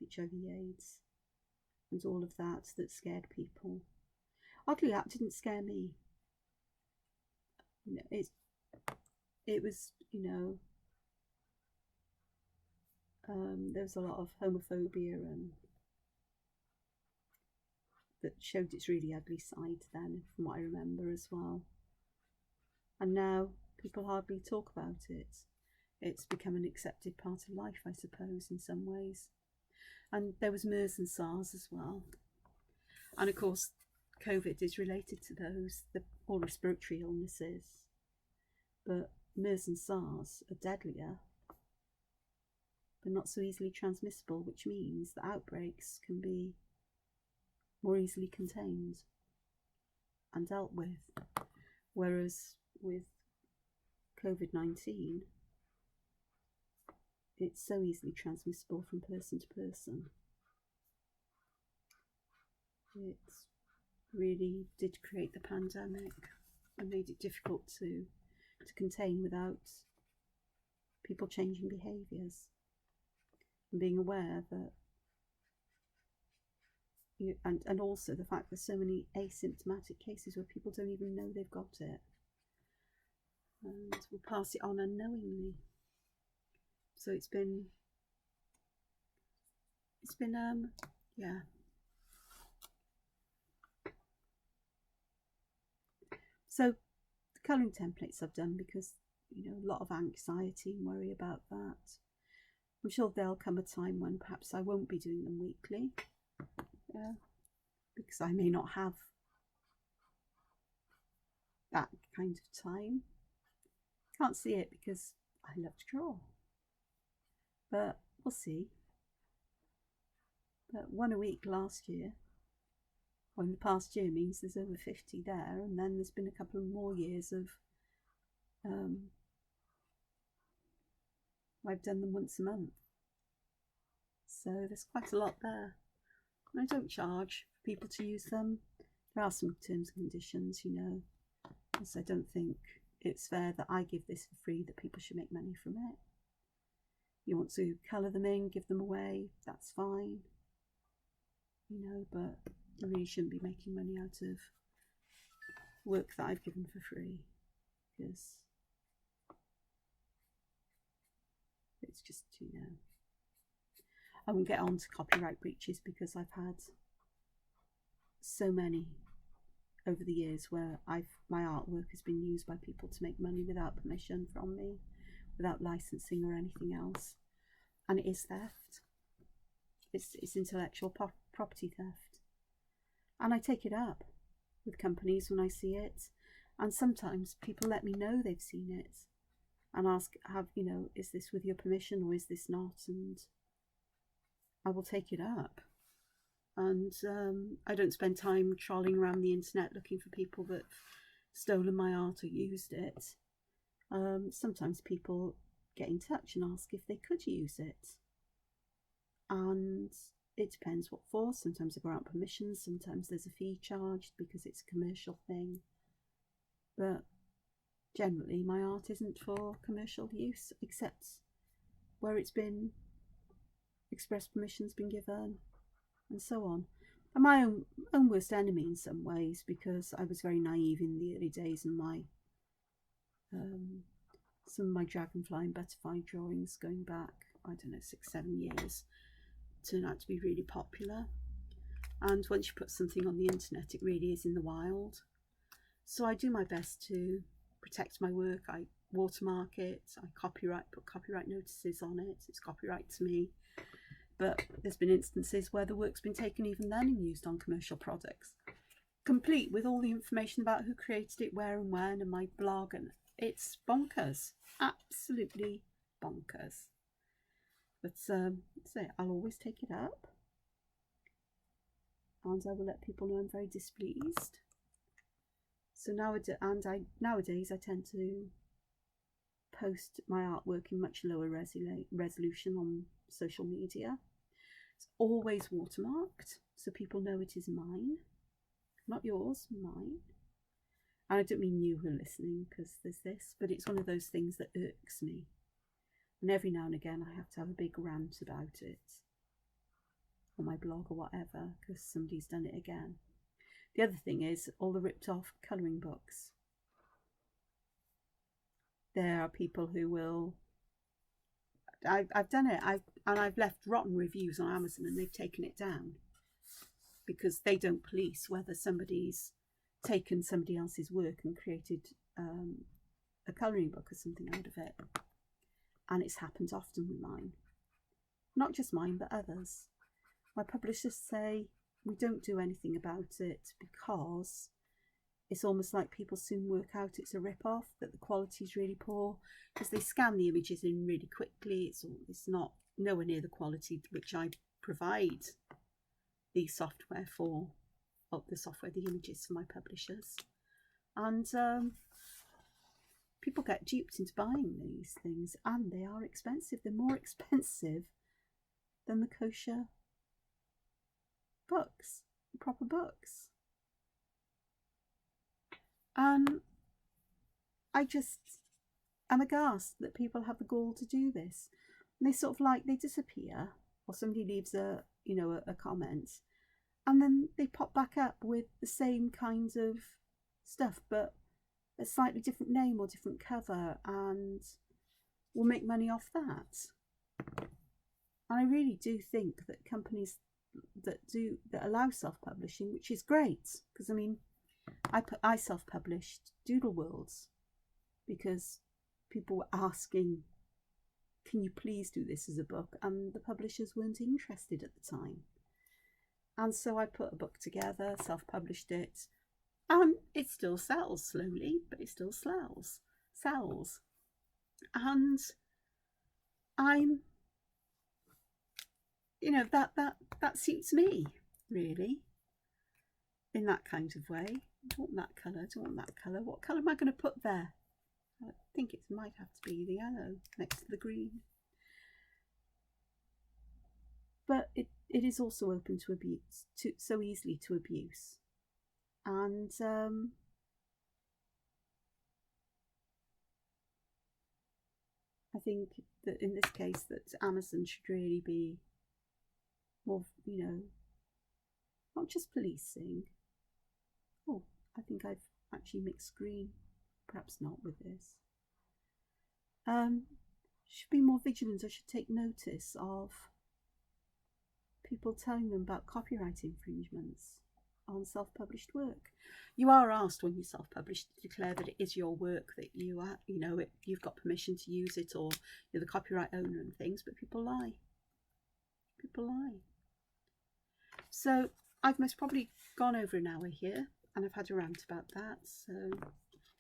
HIV/AIDS, and all of that scared people. Oddly, that didn't scare me. It was, there was a lot of homophobia and that showed its really ugly side then, from what I remember as well. And now people hardly talk about it. It's become an accepted part of life, I suppose, in some ways. And there was MERS and SARS as well. And of course, COVID is related to those, all respiratory illnesses. But MERS and SARS are deadlier, but not so easily transmissible, which means that outbreaks can be more easily contained and dealt with. Whereas with COVID-19, it's so easily transmissible from person to person. It really did create the pandemic and made it difficult to contain without people changing behaviours and being aware that and also the fact there's so many asymptomatic cases where people don't even know they've got it and will pass it on unknowingly. So it's been yeah. So the colouring templates I've done because a lot of anxiety and worry about that. I'm sure there'll come a time when perhaps I won't be doing them weekly, because I may not have that kind of time. Can't see it because I love to draw, but we'll see. But 1 a week last year, or in the past year, means there's over 50 there, and then there's been a couple of more years of I've done them once a month, so there's quite a lot there. And I don't charge for people to use them. There are some terms and conditions, you know, because I don't think it's fair that I give this for free, that people should make money from it. You want to colour them in, give them away, that's fine, you know, but you really shouldn't be making money out of work that I've given for free, because it's just, you know, I won't get on to copyright breaches, because I've had so many over the years where my artwork has been used by people to make money without permission from me, without licensing or anything else, and it is theft. It's intellectual property theft, and I take it up with companies when I see it, and sometimes people let me know they've seen it and ask, you know, is this with your permission or is this not, and I will take it up. And I don't spend time trawling around the internet looking for people that have stolen my art or used it. Sometimes people get in touch and ask if they could use it, and it depends what for. Sometimes I grant permissions, sometimes there's a fee charged because it's a commercial thing, but generally my art isn't for commercial use, except where it's been express permission's been given, and so on. I'm my own worst enemy in some ways, because I was very naive in the early days, and my some of my dragonfly and butterfly drawings going back, I don't know, 6-7 years, turned out to be really popular. And once you put something on the internet, it really is in the wild. So I do my best to protect my work. I watermark it, I put copyright notices on it, it's copyright to me. But there's been instances where the work's been taken even then and used on commercial products, complete with all the information about who created it, where and when, and my blog, and it's bonkers, absolutely bonkers. But so I'll always take it up, and I will let people know I'm very displeased. So nowadays I tend to post my artwork in much lower resolution on social media. It's always watermarked, so people know it is mine, not yours, mine. And I don't mean you who are listening, because there's this, but it's one of those things that irks me. And every now and again I have to have a big rant about it on my blog or whatever, because somebody's done it again. The other thing is all the ripped off colouring books. There are people who will, I've done it, and I've left rotten reviews on Amazon, and they've taken it down because they don't police whether somebody's taken somebody else's work and created a colouring book or something out of it. And it's happened often with mine, not just mine but others. My publishers say we don't do anything about it because it's almost like people soon work out it's a rip-off, that the quality is really poor, because they scan the images in really quickly. It's not nowhere near the quality which I provide the software for, the images for my publishers. And people get duped into buying these things, and they are expensive. They're more expensive than the kosher books, proper books. And I'm aghast that people have the gall to do this. And they sort of like, they disappear, or somebody leaves a comment, and then they pop back up with the same kinds of stuff, but a slightly different name or different cover, and we'll make money off that. And I really do think that companies that allow self-publishing, which is great, because I mean, I self-published Doodle Worlds because people were asking, can you please do this as a book, and the publishers weren't interested at the time. And so I put a book together, self-published it, and it still sells slowly, but it still sells. And I'm, you know, that suits me really, in that kind of way. I don't want that colour, I don't want that colour. What colour am I going to put there? I think it might have to be the yellow next to the green. But it is also open to abuse, so easily to abuse. And I think that in this case that Amazon should really be more, you know, not just policing. Oh, I think I've actually mixed green, perhaps not with this. Should be more vigilant. I should take notice of people telling them about copyright infringements on self-published work. You are asked when you self-publish to declare that it is your work, that you are, you know, you've got permission to use it, or you're the copyright owner and things, but people lie. People lie. So I've most probably gone over an hour here, and I've had a rant about that. So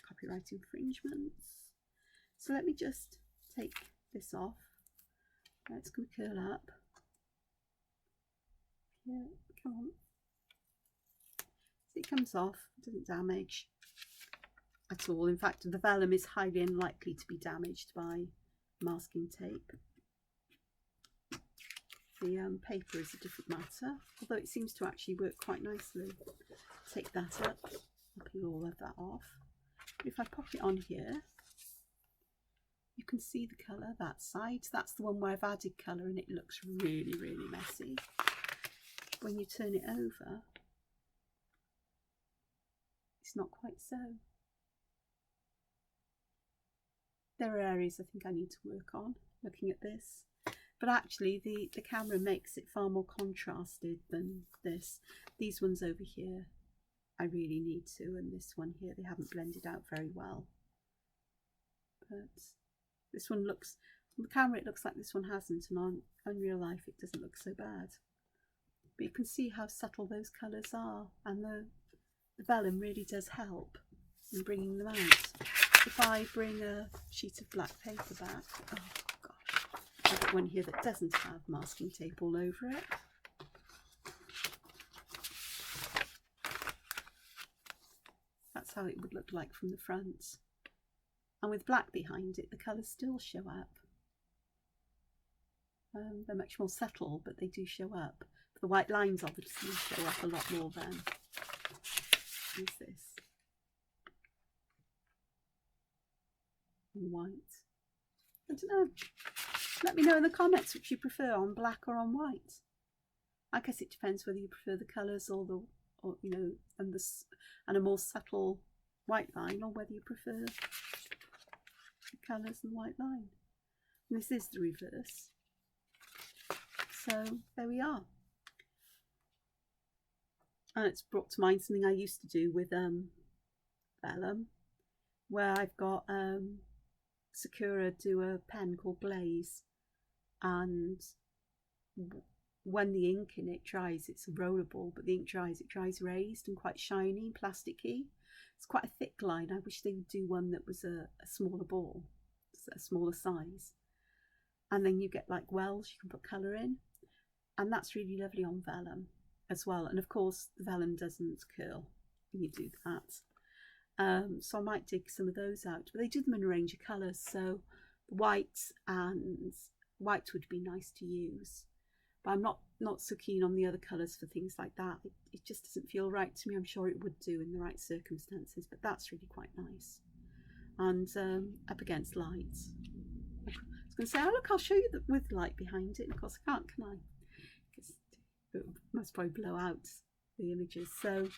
copyright infringements. So let me just take this off. It's going to curl up. Yeah, come on. See, it comes off, it doesn't damage at all. In fact, the vellum is highly unlikely to be damaged by masking tape. The paper is a different matter, although it seems to actually work quite nicely. Take that up, I'll peel all of that off. But if I pop it on here, you can see the colour, that side. That's the one where I've added colour and it looks really, really messy. When you turn it over, it's not quite so. There are areas I think I need to work on looking at this, but actually the camera makes it far more contrasted than this. These ones over here I really need to, and this one here they haven't blended out very well. But this one looks, on the camera it looks like this one hasn't, and on real life it doesn't look so bad. But you can see how subtle those colours are, and the vellum really does help in bringing them out. If I bring a sheet of black paper back, oh gosh, I've got one here that doesn't have masking tape all over it. That's how it would look like from the front. And with black behind it, the colours still show up. They're much more subtle, but they do show up. The white lines obviously show up a lot more than is this. And white. I don't know. Let me know in the comments which you prefer, on black or on white. I guess it depends whether you prefer the colours or you know, and a more subtle white line, or whether you prefer the colours and white line. And this is the reverse. So there we are. And it's brought to mind something I used to do with vellum, where I've got Sakura do a pen called Blaze, and when the ink in it dries, it's a rollable, but the ink dries, it dries raised and quite shiny, plasticky. It's quite a thick line. I wish they would do one that was a smaller ball, a smaller size, and then you get like wells you can put colour in, and that's really lovely on vellum as well. And of course the vellum doesn't curl when you do that, so I might dig some of those out, but they do them in a range of colours, so white would be nice to use, but I'm not so keen on the other colours for things like that. It just doesn't feel right to me. I'm sure it would do in the right circumstances, but that's really quite nice. And up against lights, I was going to say, oh look, I'll show you that with light behind it, and of course I can't, can I? Because it must probably blow out the images. So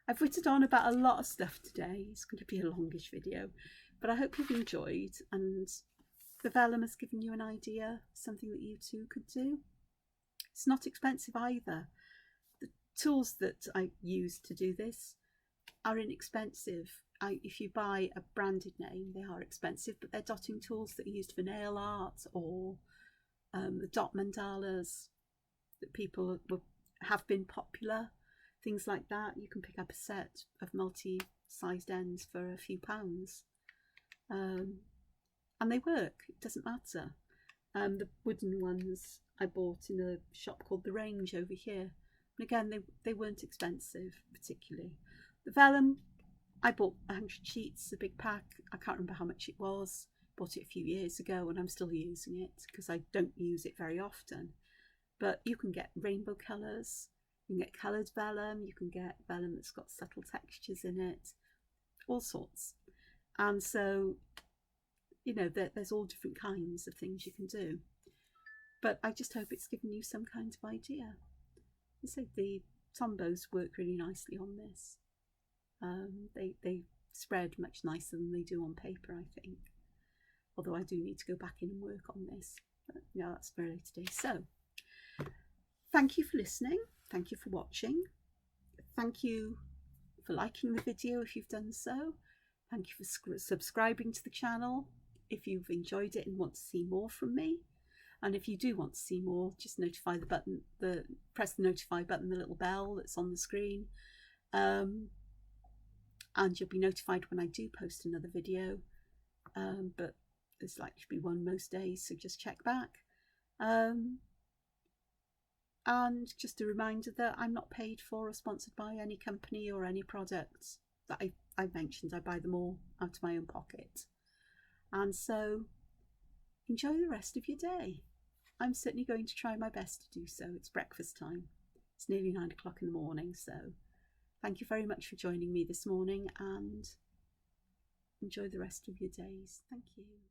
I've whittled on about a lot of stuff today. It's going to be a longish video, but I hope you've enjoyed, and the vellum has given you an idea, something that you too could do. It's not expensive either. The tools that I use to do this are inexpensive. If you buy a branded name, they are expensive, but they're dotting tools that are used for nail art, or the dot mandalas that people were have been popular, things like that. You can pick up a set of multi-sized ends for a few pounds, and they work. It doesn't matter. The wooden ones I bought in a shop called The Range over here, and again they weren't expensive particularly. The vellum, I bought 100 sheets, a big pack. I can't remember how much it was. Bought it a few years ago and I'm still using it because I don't use it very often. But you can get rainbow colours, you can get coloured vellum, you can get vellum that's got subtle textures in it, all sorts. And so, you know, there's all different kinds of things you can do. But I just hope it's given you some kind of idea. I say the Tombows work really nicely on this. They spread much nicer than they do on paper, I think. Although I do need to go back in and work on this. But no, that's for later today. So, thank you for listening. Thank you for watching. Thank you for liking the video if you've done so. Thank you for subscribing to the channel if you've enjoyed it and want to see more from me. And if you do want to see more, just notify the button, press the notify button, the little bell that's on the screen. And you'll be notified when I do post another video. But there's likely to be one most days, so just check back. And just a reminder that I'm not paid for or sponsored by any company or any products that I've mentioned. I buy them all out of my own pocket. And so enjoy the rest of your day. I'm certainly going to try my best to do so. It's breakfast time. It's nearly 9 o'clock in the morning, so thank you very much for joining me this morning and enjoy the rest of your days. Thank you.